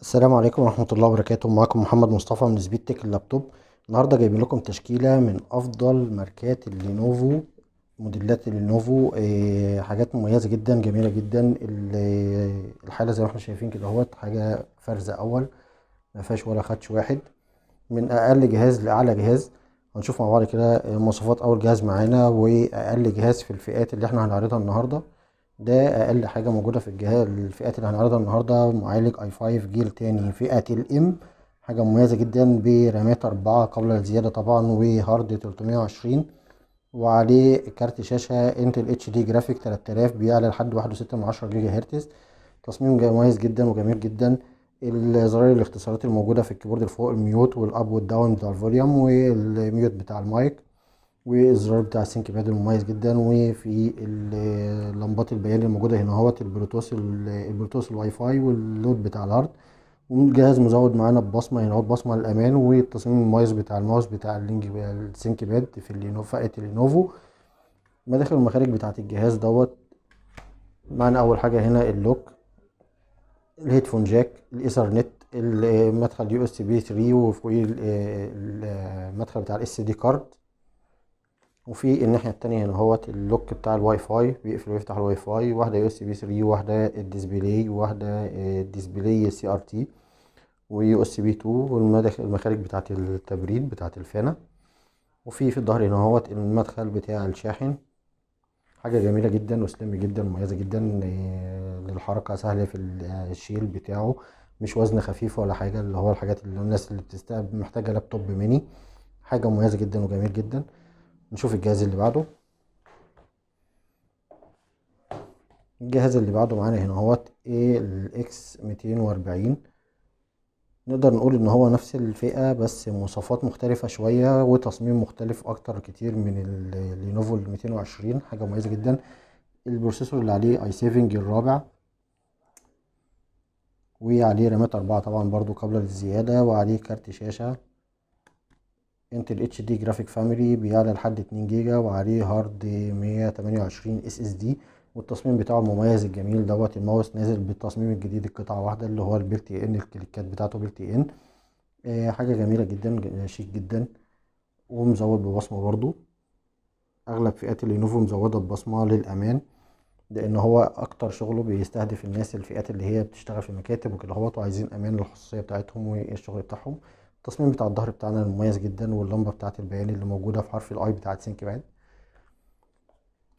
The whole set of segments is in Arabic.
السلام عليكم ورحمة الله وبركاته. معكم محمد مصطفى من سبيد تك اللابتوب. النهاردة جايبين لكم تشكيلة من أفضل ماركات اللينوفو، موديلات اللينوفو. حاجات مميزة جدا، جميلة جدا. الحالة زي ما احنا شايفين كده اهوت، حاجة فرز أول، ما فيهاش ولا خدش واحد. من أقل جهاز لأعلى جهاز. هنشوف مع بعض كده مواصفات أول جهاز معانا وأقل جهاز في الفئات اللي احنا هنعرضها النهاردة. ده اقل حاجه موجوده في الجهاز الفئات اللي هنعرضها النهارده. معالج اي 5 جيل تاني فئه الام، حاجه مميزه جدا، برامات 4 قبل الزياده طبعا، وهارد 320، وعليه كارت شاشه انتل اتش دي جرافيك 3000 بيعلى لحد 1.6 جيجا هرتز. تصميم مميز جدا وجميل جدا. الزراير الاختصارات الموجوده في الكيبورد اللي فوق، الميوت والاب والداون بتاع الفوليوم، والميوت بتاع المايك، والزرار بتاع السينك باد المميز جدا. وفي لمبات البيان الموجوده هنا اهوت، البلوتوث الواي فاي واللود بتاع الهارد. والجهاز مزود معانا ببصمه هنا اهوت، بصمه للامان. والتصميم المميز بتاع الماوس بتاع السينك باد في فئه اللينوفو. مداخل المخارج بتاعه الجهاز دوت. معانا اول حاجه هنا اللوك، الهيدفون جاك، الايثرنت، المدخل يو اس بي 3، وفوقيه المدخل بتاع الاس دي كارد. وفي الناحية التانية هنا اهوت اللوك بتاع الواي فاي، بيقفل ويفتح الواي فاي. واحدة يو اس بي 3، واحدة الديسبلاي، واحدة الديسبلاي سي ار تي، ويو اس بي 2، والمخارج بتاعة التبريد بتاعة الفانة. وفي الظهر هنا اهوت المدخل بتاع الشاحن. حاجة جميلة جدا وسليم جدا ومميزة جدا، للحركة سهلة في الشيل بتاعه. مش وزن خفيف ولا حاجة، اللي هو الحاجات اللي الناس اللي بتستقبل محتاجة لابتوب ميني. حاجة مميزة جدا وجميل جدا. نشوف الجهاز اللي بعده. الجهاز اللي بعده معانا هنا اهوت الاكس 240. نقدر نقول ان هو نفس الفئة، بس مواصفات مختلفة شوية وتصميم مختلف اكتر كتير من اللينوفو ال 220. حاجة مميزة جدا. البروسيسور اللي عليه اي 7 جيل رابع، وعليه رامات 4 طبعا برضو قبل الزيادة، وعليه كارت شاشة انتل اتش دي جرافيك فاميلي بيعلى لحد 2 جيجا، وعليه هارد 128 اس اس دي. والتصميم بتاعه المميز الجميل دوت. الماوس نازل بالتصميم الجديد، القطعة واحدة، اللي هو البلتي ان، الكليكات بتاعته بلتي ان. حاجة جميلة جدا، شيك جدا. ومزود ببصمة برضو. اغلب فئات اللينوفو مزودة ببصمة للامان، لان هو اكتر شغله بيستهدف الناس، الفئات اللي هي بتشتغل في مكاتب وكده هوت، وعايزين امان للخصوصيه بتاعتهم والشغل بتاعهم. التصميم بتاع الظهر بتاعنا مميز جدا، واللمبه بتاعه البيان اللي موجوده في حرف الاي بتاعه سينك باد.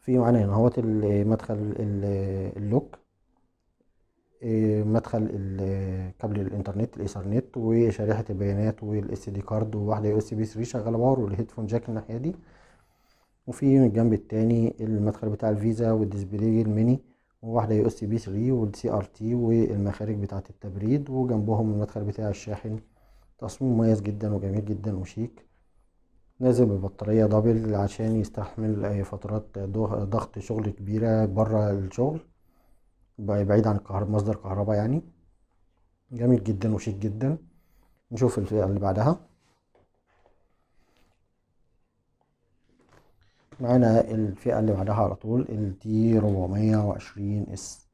في معانا هنا اهوت المدخل اللوك، مدخل كابل الانترنت الايثرنت، وشريحه البيانات، والاس دي كارد، وواحده يو اس بي 3 شغاله باور، والهيدفون جاك الناحيه دي. وفي من الجنب التاني المدخل بتاع الفيزا والديسبلاي الميني، وواحدة يو اس بي 3، والسي ار تي، والمخارج بتاعة التبريد، وجنبهم المدخل بتاع الشاحن. تصميم مميز جدا وجميل جدا وشيك. نازل ببطارية دبل عشان يستحمل فترات ضغط شغل كبيرة برا الشغل، بعيد عن مصدر كهرباء يعني. جميل جدا وشيك جدا. نشوف الفئة اللي بعدها. معانا الفئة اللي بعدها على طول التي 420 اس.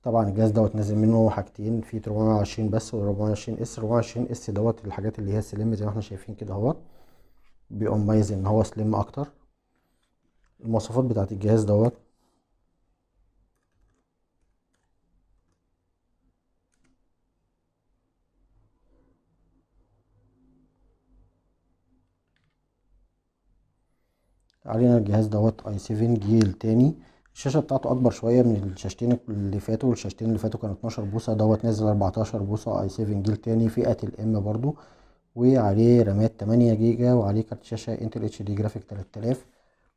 طبعا الجهاز دوت نازل منه حاجتين، في 420 بس، و 420 اس. 420 اس دوت الحاجات اللي هي سليم زي ما احنا شايفين كده اهوت، بيبقى مميز ان هو سليم اكتر. المواصفات بتاعت الجهاز دوت. علينا الجهاز دوت اي 7 جيل تاني. الشاشة بتاعته اكبر شوية من الشاشتين اللي فاتوا. الشاشتين اللي فاتوا كانوا 12 بوصة، دوت نازل 14 بوصة. اي 7 جيل تاني فئة الام برضو. وعليه رامات 8 جيجا، وعليه كارت شاشة انتل اتش دي جرافيك 3000.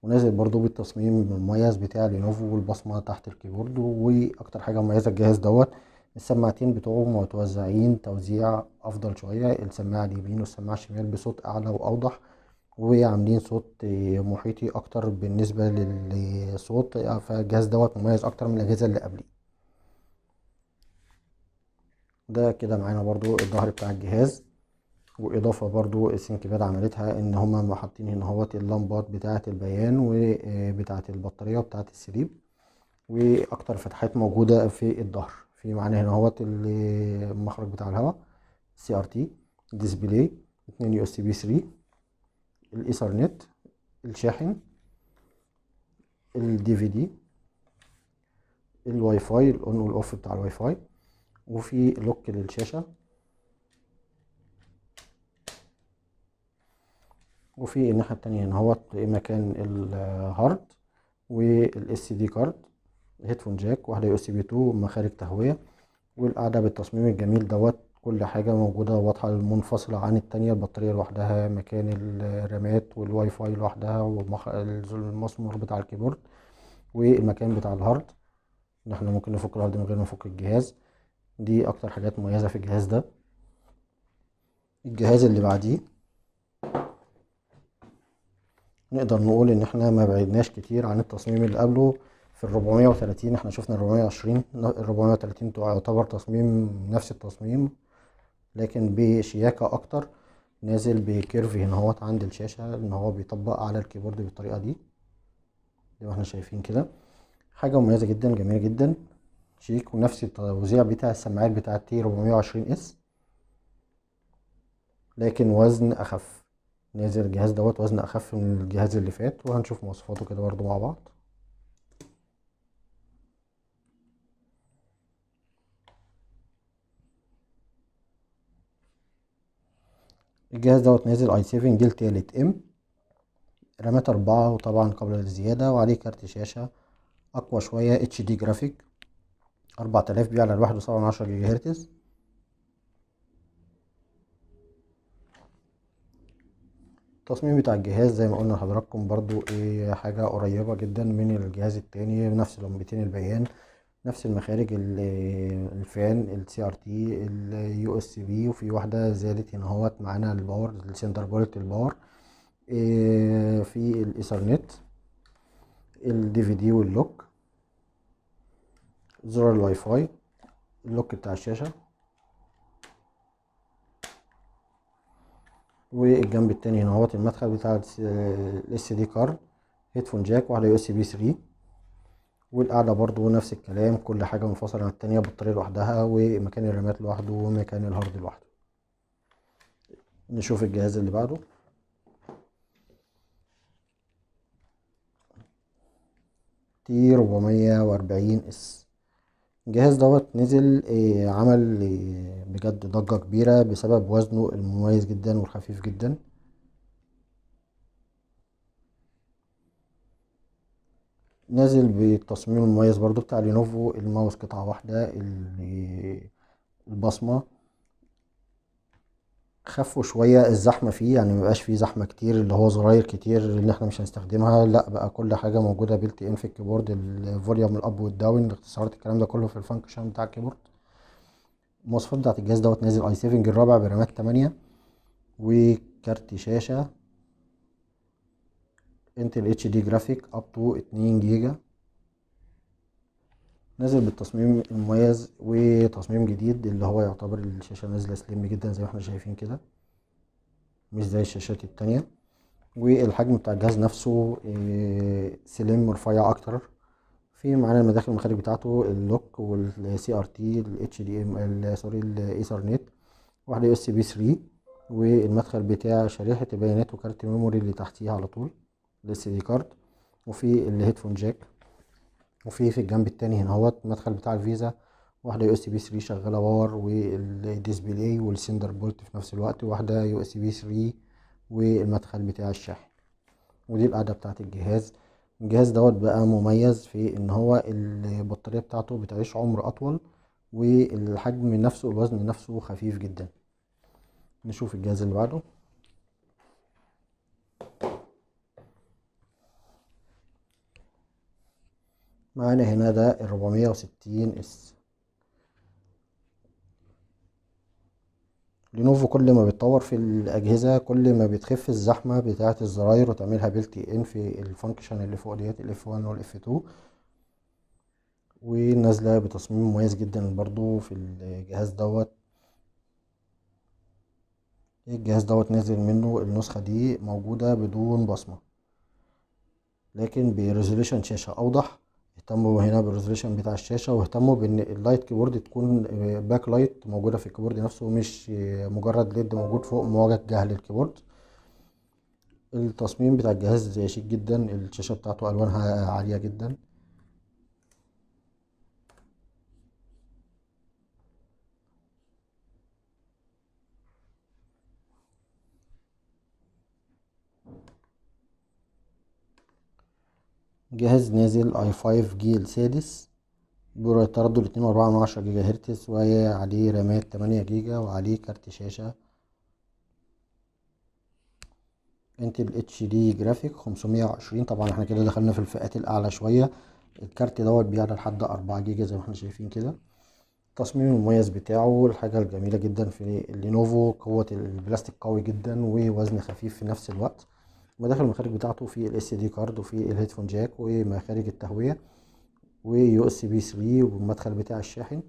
ونازل برضو بالتصميم المميز بتاع لينوفو، والبصمة تحت الكيبورد. واكتر حاجة مميزة الجهاز دوت، السماعتين بتوعه متوزعين توزيع افضل شوية. السماعة اليمين والسماعة الشمال بصوت اعلى واوضح، وعاملين صوت محيطي اكتر بالنسبة للصوت. فالجهاز دوت مميز اكتر من الاجهزة اللي قبليه. ده كده معانا برضو الظهر بتاع الجهاز. واضافه برضو السنكباد عملتها، ان هما حاطين هنا اهوت اللمبات بتاعه البيان وبتاعه البطاريه وبتاعه السليب. واكتر فتحات موجوده في الظهر. في معانا هنا اهوت المخرج بتاع الهواء، سي ار تي، ديسبلاي، 2 يو اس بي 3، الايثرنت، الشاحن، الدي في دي، الواي فاي، الاون والاوف بتاع الواي فاي، وفي لوك للشاشة، وفي الناحية التانية هنا اهوت مكان الهارد والاس دي كارد، هيدفون جاك، واحدة يو اس بي 2، مخارج تهوية. والقعدة بالتصميم الجميل دوت، كل حاجة موجودة واضحة منفصلة عن التانية، البطارية لوحدها، مكان الرامات والواي فاي لوحدها، والمسمار بتاع الكيبورد، والمكان بتاع الهارد ان احنا ممكن نفك الهارد من غير ما نفك الجهاز. دي اكتر حاجات مميزة في الجهاز ده. الجهاز اللي بعديه نقدر نقول ان احنا ما بعدناش كتير عن التصميم اللي قبله. في ال430 احنا شفنا ال420، ال430 يعتبر تصميم نفس التصميم لكن بشياكة اكتر، نازل بكيرف هنا اهوت عند الشاشة ان هو بيطبق على الكيبورد بالطريقة دي زي ما احنا شايفين كده. حاجة مميزة جدا، جميلة جدا، شيك، ونفس التوزيع بتاع السماعات بتاع تي 420 اس لكن وزن اخف. نازل الجهاز دوت وزن اخف من الجهاز اللي فات، وهنشوف مواصفاته كده برضو مع بعض. الجهاز دوت نازل اي 7 جيل تالت ام، رامات 4 وطبعا قابلة للزيادة، وعليه كارت شاشة اقوى شوية اتش دي جرافيك 4000 بي على 1.7 جيجا هرتز. التصميم بتاع الجهاز زي ما قلنا لحضراتكم برضو حاجة قريبة جدا من الجهاز التاني، نفس لمبتين البيان، نفس المخارج، الفان، السي ار تي، اليو اس بي، وفي واحدة زادت هنا اهوت معانا الباور، السنتر بولت الباور، في الايثرنت، الدي في دي واللوك، زرار الواي فاي، اللوك بتاع الشاشة، والجنب التاني هنا اهوت المدخل بتاع الاس دي كارد، هيدفون جاك، واحدة يو اس بي 3. والقاعدة برضو نفس الكلام، كل حاجة منفصلة عن التانية، بطارية لوحدها، ومكان الرامات لوحده، ومكان الهارد لوحده. نشوف الجهاز اللي بعده. تي 440 اس. الجهاز دوت نزل عمل بجد ضجة كبيرة بسبب وزنه المميز جدا والخفيف جدا. نازل بالتصميم المميز برضو بتاع لينوفو، الماوس قطعة واحدة، البصمة، خفوا شوية الزحمة فيه، يعني مبقاش فيه زحمة كتير اللي هو زراير كتير اللي احنا مش هنستخدمها، لا بقى كل حاجة موجودة بيلت ان في الكيبورد، الفوليوم الاب والداون، الاختصارات، الكلام ده كله في الفانكشن بتاع الكيبورد. المواصفات بتاعت الجهاز دوت نازل اي 7 الرابع برامات 8، وكارت شاشة انتل اتش دي جرافيك اب تو 2 جيجا. نازل بالتصميم المميز وتصميم جديد اللي هو يعتبر الشاشة نازلة سليم جدا زي ما احنا شايفين كده، مش زي الشاشات التانية. والحجم بتاع الجهاز نفسه سليم ورفيع اكتر. في معانا المداخل المخارج بتاعته، اللوك والسي ار تي، الاتش دي ام سوري الايثرنت، واحده يو اس بي 3، والمدخل بتاع شريحه البيانات وكارت الميموري اللي تحتيها على طول، الاس دي كارد، وفي الهيدفون جاك، وفي الجنب التاني هنا اهوت المدخل بتاع الفيزا، واحده يو اس بي 3 شغاله باور، والديسبلاي والسندر بولت في نفس الوقت، وواحده يو اس بي 3، والمدخل بتاع الشاحن. ودي القاعدة بتاعت الجهاز. الجهاز دوت بقى مميز في ان هو البطارية بتاعته بتعيش عمر اطول، والحجم نفسه الوزن نفسه خفيف جدا. نشوف الجهاز اللي بعده. معانا هنا ده ال460 اس. لينوفو كل ما بيتطور في الاجهزة كل ما بتخف الزحمة بتاعت الزراير وتعملها بيلت ان في الفانكشن اللي فوق ديت، الاف 1 والاف 2، ونازلة بتصميم مميز جدا برضو في الجهاز دوت. الجهاز دوت نازل منه النسخة دي موجودة بدون بصمة لكن بريزوليشن شاشة أوضح، اهتموا هنا بالريزوليوشن بتاع الشاشة، واهتموا بان اللايت كيبورد تكون باك لايت موجودة في الكيبورد نفسه، مش مجرد ليد موجود فوق موجه للكيبورد. التصميم بتاع الجهاز شيك جدا، الشاشة بتاعته ألوانها عالية جدا. جهاز نازل i5 جيل سادس بتردد 2.4 جيجا هرتز، وعليه رامات 8 جيجا، وعليه كارت شاشة انتل اتش دي جرافيك 520. طبعا احنا كده دخلنا في الفئات الأعلى شوية. الكارت دوت بيعلى لحد 4 جيجا زي ما احنا شايفين كده. التصميم المميز بتاعه، الحاجة الجميلة جدا في اللينوفو، قوة البلاستيك قوي جدا ووزن خفيف في نفس الوقت. مداخل المخارج بتاعته في الاس دي كارد، وفي الهيدفون جاك، ومخارج التهوية، ويو اس بي 3، والمدخل بتاع الشاحن.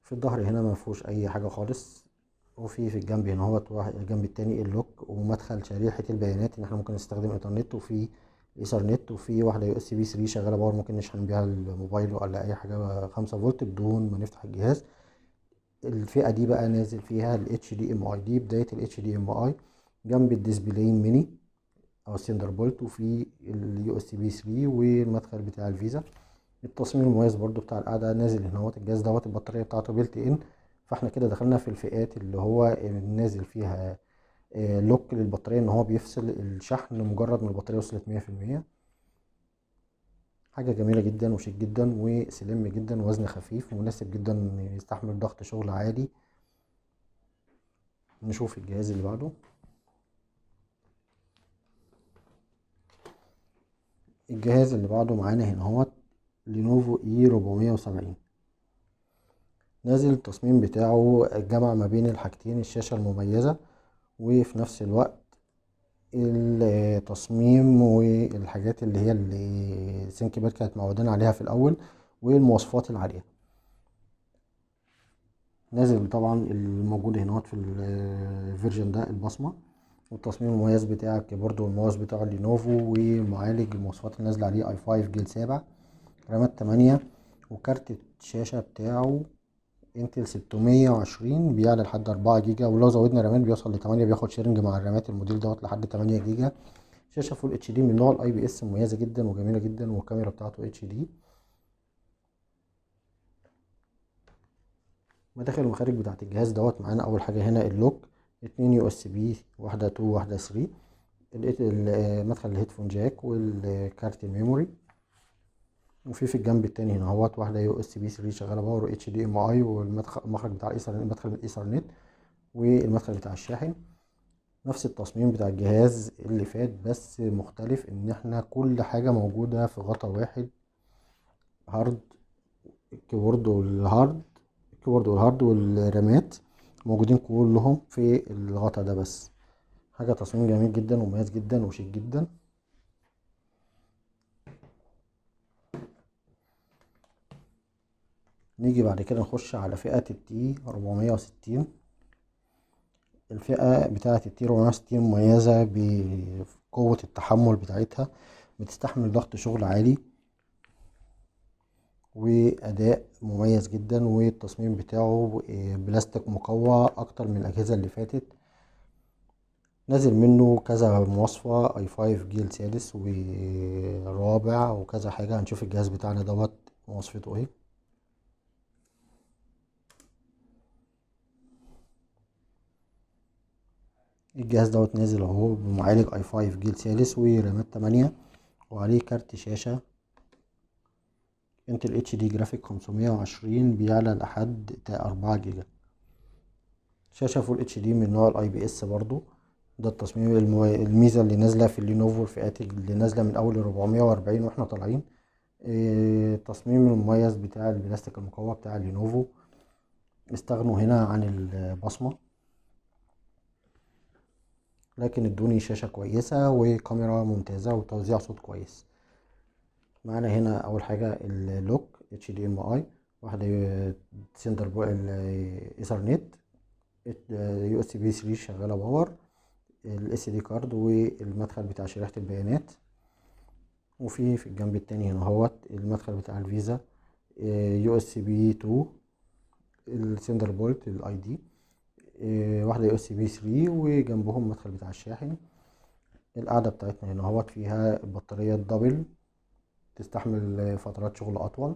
في الظهر هنا ما فيهوش اي حاجة خالص. وفي الجنب هنا هو الجنب التاني اللوك ومدخل شريحة البيانات ان احنا ممكن نستخدم انترنت، وفي ايثرنت، وفي واحدة يو اس بي 3 شغالة باور، ممكن نشحن بيها الموبايل ولا اي حاجة 5 فولت بدون ما نفتح الجهاز. الفئة دي بقى نازل فيها ال HDMI، دي بداية ال HDMI. جنب الديسبلاي ميني او السندر بولت، وفي ال USB 3 والمدخل بتاع الفيزا. التصميم المميز برضو بتاع القعدة نازل هنا اهوت. الجهاز دوت البطارية بتاعته بيلت ان، فاحنا كده دخلنا في الفئات اللي هو نازل فيها لوك للبطارية، ان هو بيفصل الشحن مجرد ما البطارية وصلت 100%. حاجة جميلة جدا وشيك جدا وسليم جدا، وزن خفيف مناسب جدا يستحمل ضغط شغل عالي. نشوف الجهاز اللي بعده. الجهاز اللي بعده معانا هنا هو لينوفو اي 470. نازل التصميم بتاعه الجمع ما بين الحاجتين، الشاشة المميزة وفي نفس الوقت التصميم والحاجات اللي هي اللي سينك باد كانت معودين عليها في الأول، والمواصفات العالية. نازل طبعا الموجود هنا في الفيرجن ده البصمة، والتصميم المميز بتاع الكيبورد والماوس بتاع لينوفو، ومعالج المواصفات اللي نازلة عليه i5 جيل 7، رامات 8، وكارت الشاشة بتاعه انتل 620 بيعلى لحد 4 جيجا، ولو زودنا رامات بيوصل ل8، بياخد شيرنج مع الرامات الموديل دوت لحد 8 جيجا. شاشة فول اتش دي من نوع الاي بي اس، مميزة جدا وجميلة جدا، والكاميرا بتاعته اتش دي. مداخل المخارج بتاعت الجهاز دوت معانا اول حاجة هنا اللوك، 2 يو اس بي، واحدة 2 واحدة 3. مدخل الهيدفون جاك والكارت الميموري. وفي الجنب التاني هنا اهوت واحدة يو اس بي 3 شغالة باور اتش دي ام اي، والمخرج بتاع الايثر، مدخل الايثرنت، والمدخل بتاع الشاحن. نفس التصميم بتاع الجهاز اللي فات، بس مختلف ان احنا كل حاجة موجودة في غطا واحد. هارد الكيبورد والهارد الكيبورد والهارد والرامات موجودين كلهم في الغطا ده بس. حاجة تصميم جميل جدا ومميز جدا وشيك جدا. نيجي بعد كده نخش على فئة التي 460. الفئة بتاعة التي 460 مميزة بقوة التحمل بتاعتها، بتستحمل ضغط شغل عالي، وأداء مميز جدا، والتصميم بتاعه بلاستيك مقوى أكتر من الأجهزة اللي فاتت. نازل منه كذا مواصفة، i5 جيل سادس ورابع وكذا حاجة. هنشوف الجهاز بتاعنا دوت مواصفته ايه. الجهاز دوت نازل اهو بمعالج i5 جيل سادس ورامات 8، وعليه كارت شاشة انتل اتش دي جرافيك 520 بيعلى لحد 4 جيجا. شاشة فول اتش دي من نوع الاي بي اس برضو. ده التصميم الميزة اللي نازلة في اللينوفو، الفئات اللي نازلة من اول 440 واحنا طالعين. التصميم المميز بتاع البلاستيك المقوى بتاع اللينوفو. استغنوا هنا عن البصمة، لكن ادوني شاشة كويسة وكاميرا ممتازة وتوزيع صوت كويس. معانا هنا اول حاجة اللوك اتش دي ام اي، واحدة سنتر ايثرنت، يو اس بي 3 شغالة باور، الاس دي كارد، والمدخل بتاع شريحة البيانات. وفي الجنب التاني هنا اهوت المدخل بتاع الفيزا، يو اس بي 2، السندر بولت الاي دي، واحدة يو اس بي 3، وجنبهم المدخل بتاع الشاحن. القاعدة بتاعتنا هنا اهوت فيها البطارية الدبل تستحمل فترات شغل اطول.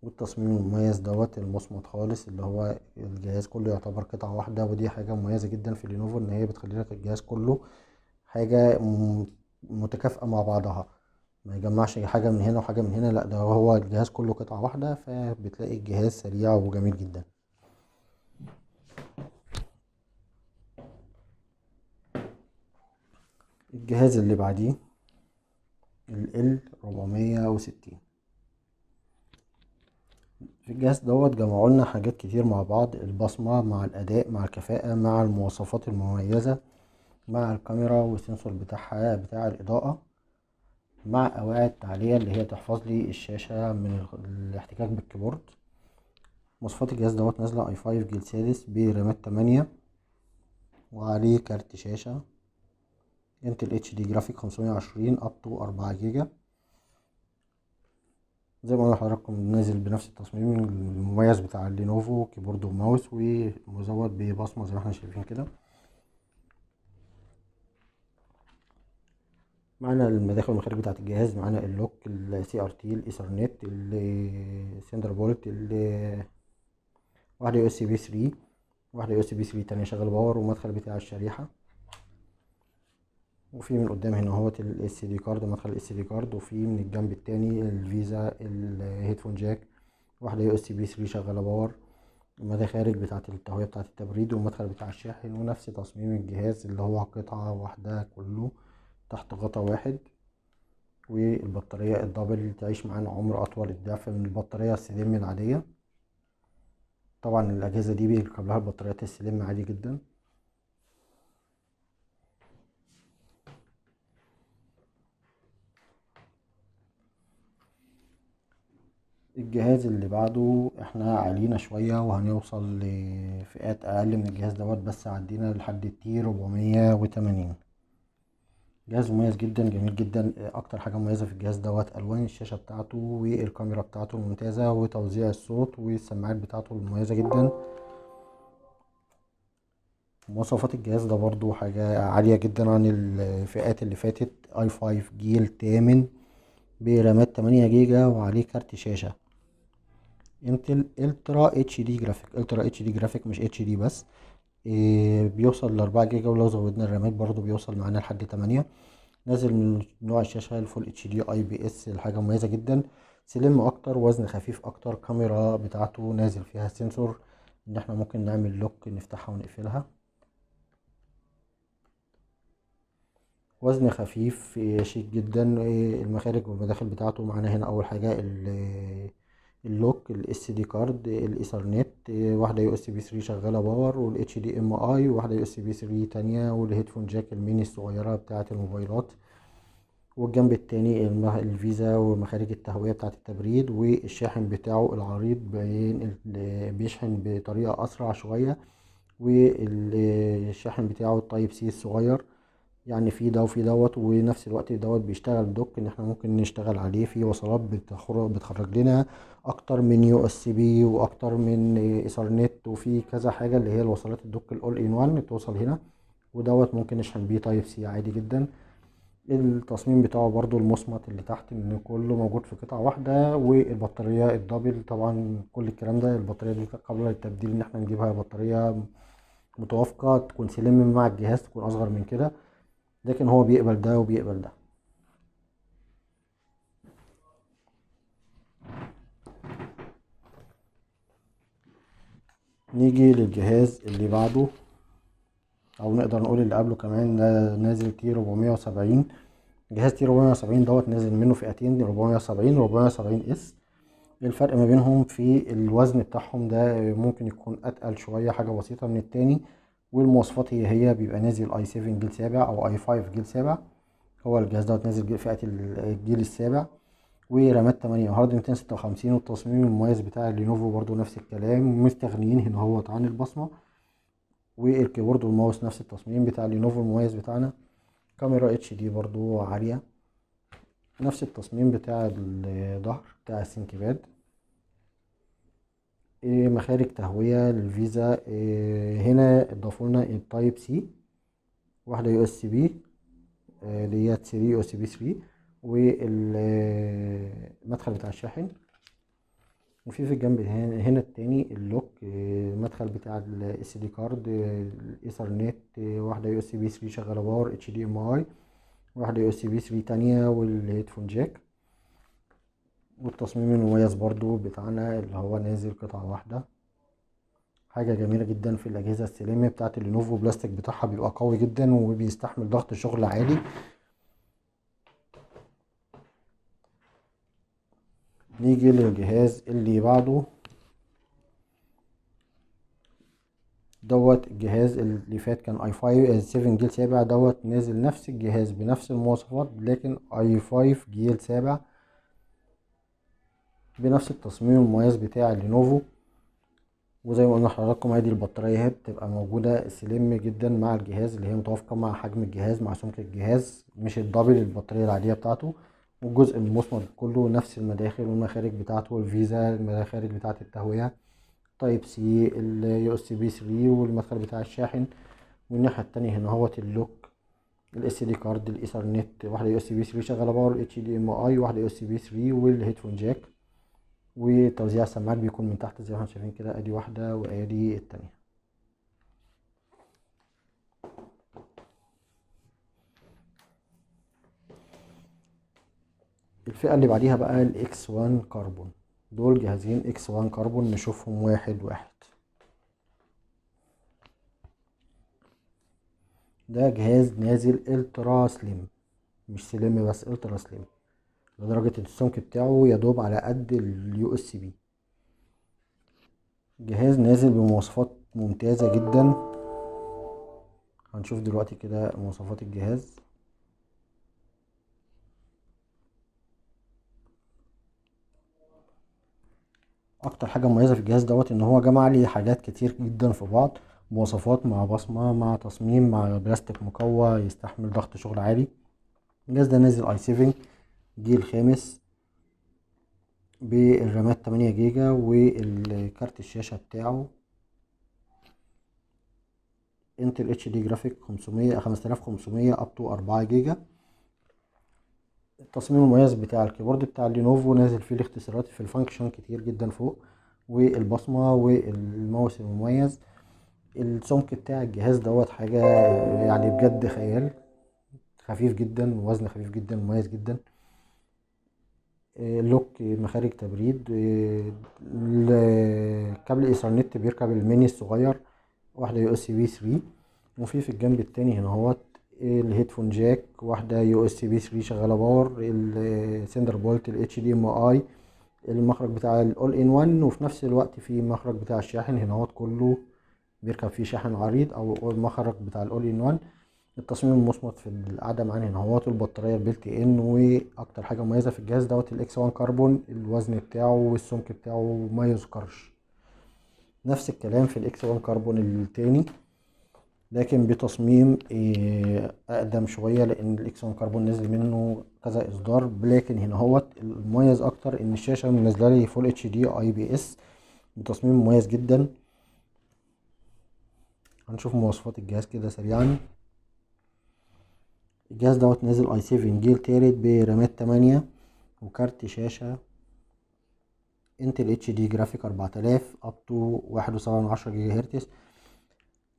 والتصميم المميز دوت المصمت خالص، اللي هو الجهاز كله يعتبر قطعة واحدة، ودي حاجة مميزة جدا في لينوفو، ان هي بتخلي لك الجهاز كله حاجة متكافئة مع بعضها، ما يجمعش حاجة من هنا وحاجة من هنا، لا ده هو الجهاز كله قطعة واحدة، فبتلاقي الجهاز سريع وجميل جدا. الجهاز اللي بعديه ال 460. في الجهاز دوت جمعوا لنا حاجات كتير مع بعض، البصمة مع الأداء مع الكفاءة مع المواصفات المميزة مع الكاميرا والسنسور بتاعها بتاع الإضاءة، مع قواعد تعلية اللي هي تحفظ لي الشاشة من الاحتكاك بالكيبورد. مواصفات الجهاز دوت نازلة اي 5 جيل سادس برامات 8، وعليه كارت شاشة انتل اتش دي جرافيك 520 اب تو 4 جيجا. زي ما قلنا لحضراتكم نازل بنفس التصميم المميز بتاع اللينوفو، كيبورد وماوس، ومزود ببصمة زي ما احنا شايفين كده. معانا المداخل والمخارج بتاعة الجهاز، معانا اللوك، السي ار تي، الايثرنت، السندر بولت، واحدة يو اس بي 3، واحدة يو اس بي 3 تانية شغل باور، ومدخل بتاع الشريحة. وفي من قدام هنا اهوت الاس دي كارد، مدخل الاس دي كارد. وفي من الجنب التاني الفيزا، الهيدفون جاك، واحدة يو اس بي 3 شغالة باور، المخارج بتاعة التهوية بتاعة التبريد، والمدخل بتاع الشاحن. ونفس تصميم الجهاز اللي هو قطعة واحدة كله تحت غطا واحد. والبطارية الدبل تعيش معانا عمر أطول الضعف من البطارية السليم العادية. طبعا الأجهزة دي بيركب لها البطاريات السليم عادي جدا. الجهاز اللي بعده احنا علينا شوية وهنوصل لفئات أقل من الجهاز دوت، بس عدينا لحد التي 480. جهاز مميز جدا جميل جدا. اكتر حاجة مميزة في الجهاز دوت الوان الشاشة بتاعته والكاميرا بتاعته الممتازة وتوزيع الصوت والسماعات بتاعته المميزة جدا. مواصفات الجهاز ده برضو حاجة عالية جدا عن الفئات اللي فاتت. اي 5 جيل تامن برامات 8 جيجا، وعليه كارت شاشة انتل الترا اتش دي جرافيك، الترا اتش دي جرافيك مش اتش دي بس. بيوصل ل4 جيجا، ولو زودنا الرامات برضو بيوصل معانا لحد 8. نازل من نوع الشاشة الفول اتش دي اي بي اس، الحاجة مميزة جدا. سليم اكتر، وزن خفيف اكتر. كاميرا بتاعته نازل فيها سنسور ان احنا ممكن نعمل لوك نفتحها ونقفلها. وزن خفيف، شيك جدا. المخارج والمداخل بتاعته معانا هنا اول حاجه اللوك، الاس دي كارد، الايثرنت، واحده يو اس بي 3 شغاله باور، والاتش دي ام اي، وواحده يو اس بي 3 تانية، والهيدفون جاك الميني الصغيره بتاعه الموبايلات. والجنب التاني الفيزا ومخارج التهوية بتاعة التبريد، والشاحن بتاعه العريض بيشحن بطريقة أسرع شوية. والشاحن بتاعه التايب سي الصغير، يعني في ده وفي دوت، ونفس الوقت دوت بيشتغل دوك ان احنا ممكن نشتغل عليه في وصلات بتخرج لنا اكتر من يو اس بي واكتر من ايثرنت، وفي كذا حاجه اللي هي الوصلات الدوك الاول ان وان توصل هنا. ودوت ممكن نشحن بيه تايب سي عادي جدا. التصميم بتاعه برضو المصمت اللي تحت ان كله موجود في قطعه واحده، والبطاريه الدبل. طبعا كل الكلام ده البطاريه دي قبل التبديل ان احنا نجيبها بطاريه متوافقه تكون سليم مع الجهاز، تكون اصغر من كده، لكن هو بيقبل ده وبيقبل ده. نيجي للجهاز اللي بعده، او نقدر نقول اللي قبله كمان، ده نازل تي 470. جهاز تي 470 دوت نازل منه فئتين، 470 و 470 اس. الفرق ما بينهم في الوزن بتاعهم، ده ممكن يكون اتقل شوية حاجة بسيطة من التاني. والمواصفات هي بيبقى نازل اي 7 جيل سابع او اي 5 جيل سابع. هو الجهاز دوت نازل فئة الجيل السابع، ورامات 8 وهارد 256. والتصميم المميز بتاع لينوفو برضو نفس الكلام، مستغنيين هنا هو عن البصمة. والكيبورد والماوس نفس التصميم بتاع لينوفو المميز بتاعنا. كاميرا اتش دي برضو عالية. نفس التصميم بتاع الظهر بتاع السنكباد. مخارج تهوية للفيزا. هنا اضافوا لنا التايب سي، واحدة يو اس بي اللي هي 3 يو اس بي 3، والمدخل بتاع الشاحن. وفي الجنب هنا التاني اللوك، المدخل بتاع الاس دي كارد، الايثرنت، واحدة يو اس بي 3 شغالة باور اتش دي ام اي، واحدة يو اس بي 3 تانية، والهيدفون جاك. والتصميم المميز برضو بتاعنا اللي هو نازل قطعة واحدة. حاجة جميلة جدا في الأجهزة السليمة بتاعت اللينوفو. بلاستيك بتاعها بيبقى قوي جدا وبيستحمل ضغط شغل عالي. نيجي للجهاز اللي بعده دوت. الجهاز اللي فات كان اي 5 7 جيل سابع، دوت نازل نفس الجهاز بنفس المواصفات لكن اي 5 جيل سابع بنفس التصميم المميز بتاع اللينوفو. وزي ما قلنا لحضراتكم، ادي البطارية بتبقى موجودة سليم جدا مع الجهاز، اللي هي متوافقة مع حجم الجهاز مع سمك الجهاز، مش الدبل البطارية العادية بتاعته. والجزء المصمت كله نفس المداخل والمخارج بتاعته، الفيزا، المخارج بتاعة التهوية، تايب سي، اليو اس بي 3، والمدخل بتاع الشاحن. والناحية التانية هنا هوت اللوك، الاس دي كارد، الايثرنت، واحدة يو اس بي 3 شغالة باور اتش دي ام اي، واحدة يو اس بي 3، والهيدفون جاك. وتوزيع السماعات بيكون من تحت زي ما احنا شايفين كده، ادي واحدة وادي التانية. الفئة اللي بعديها بقى الاكس 1 كربون. دول جهازين اكس 1 كربون، نشوفهم واحد واحد. ده جهاز نازل الترا سليم، مش سليم بس، الترا سليم، لدرجة ان السمك بتاعه يدوب على قد اليو اس بي. جهاز نازل بمواصفات ممتازة جدا. هنشوف دلوقتي كده مواصفات الجهاز. اكتر حاجة مميزة في الجهاز دوت ان هو جمع لي حاجات كتير جدا في بعض، مواصفات مع بصمة مع تصميم مع بلاستيك مقوى يستحمل ضغط شغل عالي. الجهاز ده نازل اي 7 جيل خامس بالرامات 8 جيجا، والكارت الشاشة بتاعه انتل اتش دي جرافيك 500 5500 اب تو 4 جيجا. التصميم المميز بتاع الكيبورد بتاع لينوفو نازل فيه الاختصارات في الفانكشن كتير جدا فوق، والبصمة والماوس المميز. السمك بتاع الجهاز دوت حاجة يعني بجد خيال. خفيف جدا، وزن خفيف جدا، مميز جدا. لوك، مخارج تبريد، الكابل ايثرنت بيركب الميني الصغير، واحدة يو اس بي 3. وفي الجنب التاني هنا اهوت الهيدفون جاك، واحدة يو اس بي 3 شغالة باور، السندر بولت، الاتش دي ام اي، المخرج بتاع الاول ان 1، وفي نفس الوقت في مخرج بتاع الشاحن هنا اهوت كله بيركب فيه شاحن عريض او المخرج بتاع الاول ان 1. التصميم المصمت في القعده معانا هنا اهوت، البطاريه البلت ان. واكتر حاجه مميزه في الجهاز دوت الاكس 1 كربون، الوزن بتاعه والسمك بتاعه ما يذكرش. نفس الكلام في الاكس 1 كربون التاني، لكن بتصميم اقدم شويه، لان الاكس 1 كربون نزل منه كذا اصدار. لكن هنا هوت المميز اكتر ان الشاشه منزله لي فول اتش دي اي بي اس بتصميم مميز جدا. هنشوف مواصفات الجهاز كده سريعا. الجهاز دوت نازل اي 7 جيل تالت برامات 8، وكارت شاشة انتل اتش دي جرافيك 4000 اب تو 1.7 جيجا هرتز.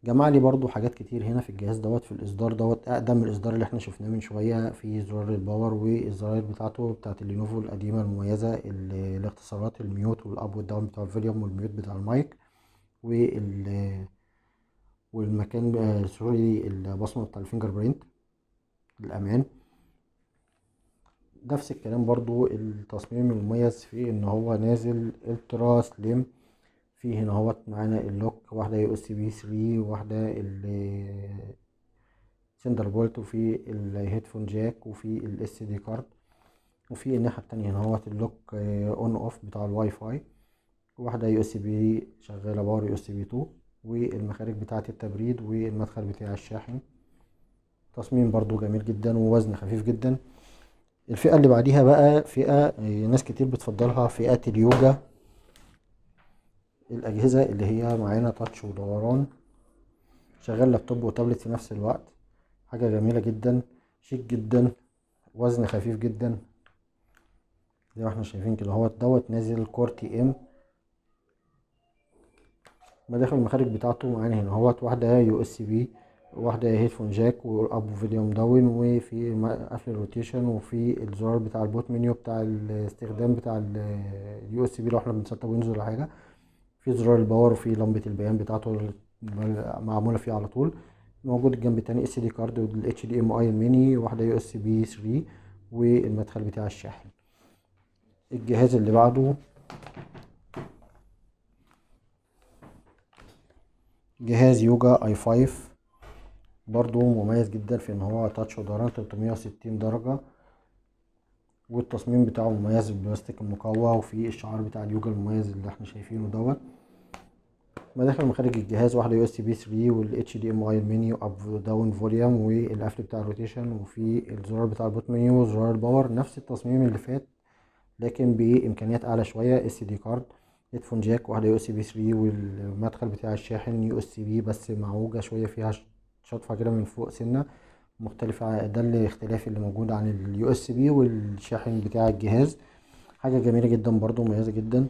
جمع لي برضو حاجات كتير هنا في الجهاز دوت. في الاصدار دوت اقدم من الاصدار اللي احنا شفناه من شوية، في زرار الباور والزراير بتاعته بتاعت اللينوفو القديمة المميزة، الاختصارات الميوت والاب والداون بتاع الفوليوم والميوت بتاع المايك، والمكان سوري البصمة بتاع الفينجر برينت للأمان. نفس الكلام برضو التصميم المميز فيه ان هو نازل الترا سليم. فيه هنا هوت معانا اللوك، واحدة يو اس بي 3، واحدة السندر بولت، وفي الهيدفون جاك، وفي الاس دي كارد. وفي الناحية التانية هنا هوت اللوك اون اوف بتاع الواي فاي، واحدة يو اس بي شغالة باور يو اس بي 2، والمخارج بتاعة التبريد والمدخل بتاع الشاحن. تصميم برضو جميل جدا ووزن خفيف جدا. الفئة اللي بعديها بقى فئة ناس كتير بتفضلها، فئة اليوجا. الأجهزة اللي هي معانا تاتش ودوران، شغال لابتوب وتابلت في نفس الوقت. حاجة جميلة جدا، شيك جدا، وزن خفيف جدا. زي ما احنا شايفين كده، هو دوت نازل كور تي ام. مداخل المخارج بتاعته معانا هنا اهوت، واحدة يو اس بي، واحدة هيدفون جاك واب وفوليوم داون، وفي قفل الروتيشن، وفي الزرار بتاع البوت منيو بتاع الاستخدام بتاع اليو اس بي لو احنا بنسطب ويندوز ولا حاجة. في زرار الباور، وفي لمبة البيان بتاعته معمولة فيه على طول. موجود الجنب التاني اس دي كارد والاتش دي ام اي الميني، واحدة يو اس بي 3، والمدخل بتاع الشاحن. الجهاز اللي بعده جهاز يوجا اي 5، برضو مميز جدا في ان هو تاتش ودوران 360 درجة، والتصميم بتاعه مميز بالبلاستيك المقوى، وفي الشعار بتاع اليوجا المميز اللي احنا شايفينه دوت. مداخل مخارج الجهاز، واحدة يو اس بي 3 والاتش دي ام اي المنيو اب داون فوليوم، والقفل بتاع الروتيشن، وفي الزرار بتاع البوت منيو وزرار الباور، نفس التصميم اللي فات لكن بامكانيات اعلى شويه. اس دي كارد، هيدفون جاك، واحده يو اس بي 3، والمدخل بتاع الشاحن يو اس بي بس معوجه شويه، فيها شطفه كده من فوق سنه مختلفه. ده الاختلاف اللي موجود عن اليو اس بي والشاحن بتاع الجهاز. حاجه جميله جدا برضو، مميزه جدا.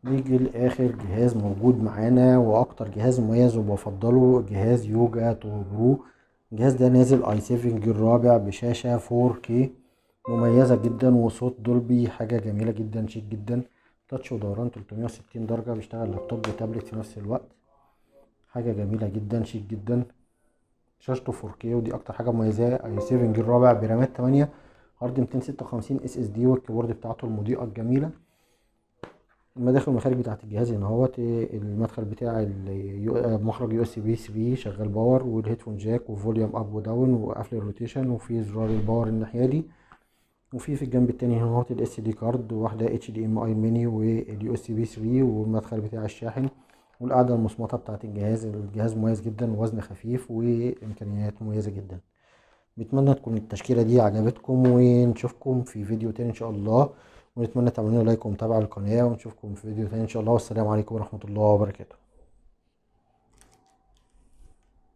نيجي لاخر جهاز موجود معانا واكتر جهاز مميز وبفضله، جهاز يوجا تو برو. الجهاز ده نازل اي 7 جيل رابع بشاشة 4K مميزة جدا، وصوت دولبي. حاجة جميلة جدا، شيك جدا. تاتش ودوران 360 درجة، بيشتغل لابتوب وتابلت في نفس الوقت. حاجة جميلة جدا، شيك جدا. شاشته 4K، ودي اكتر حاجة مميزاه. اي 7 جيل رابع برامات 8، هارد 256 اس اس دي، والكيبورد بتاعته المضيئة الجميلة. المداخل والمخارج بتاعت الجهاز هنا اهوت. المدخل بتاع مخرج يو اس بي 3 شغال باور، والهيدفون جاك، وفوليوم اب وداون، وقفل الروتيشن، وفي زرار الباور الناحيه دي. وفي الجنب التاني هنا اهوت الاس دي كارد، واحده اتش دي ام اي ميني، واليو اس بي 3، والمدخل بتاع الشاحن، والقاعده المصمطه بتاعت الجهاز مميز جدا، ووزن خفيف، وامكانيات مميزه جدا. بتمنى تكون التشكيلة دي عجبتكم، ونشوفكم في فيديو تاني ان شاء الله. ونتمنى تعملوا لايك ومتابعة للقناة، ونشوفكم في فيديو تاني ان شاء الله. والسلام عليكم ورحمة الله وبركاته.